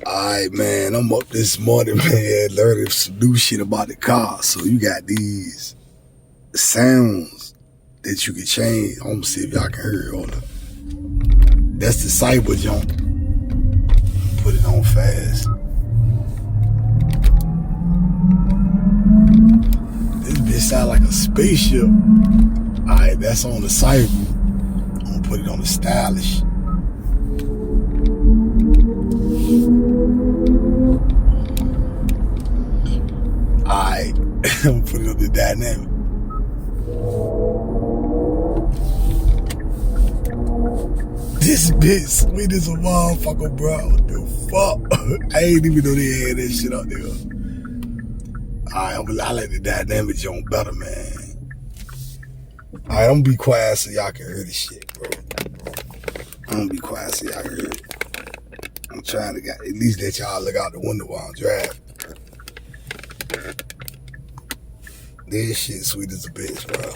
Alright, man, I'm up this morning, man, learning some new shit about the car. So you got these sounds that you can change. I'm gonna see if y'all can hear it. Hold up. That's the cyber jump. Put it on fast. This bitch sound like a spaceship. Alright, that's on the cyber. I'm gonna put it on the stylish. Alright, I'm gonna put it on the dynamic. This bitch sweet as a motherfucker, bro. What the fuck? I ain't even know they had that shit out there. Alright, I like the dynamic joint better, man. Alright, I'm gonna be quiet so y'all can hear this shit, bro. I'm gonna be quiet so y'all can hear it. I'm trying to at least let y'all look out the window while I'm driving. This shit sweet as a bitch, bro.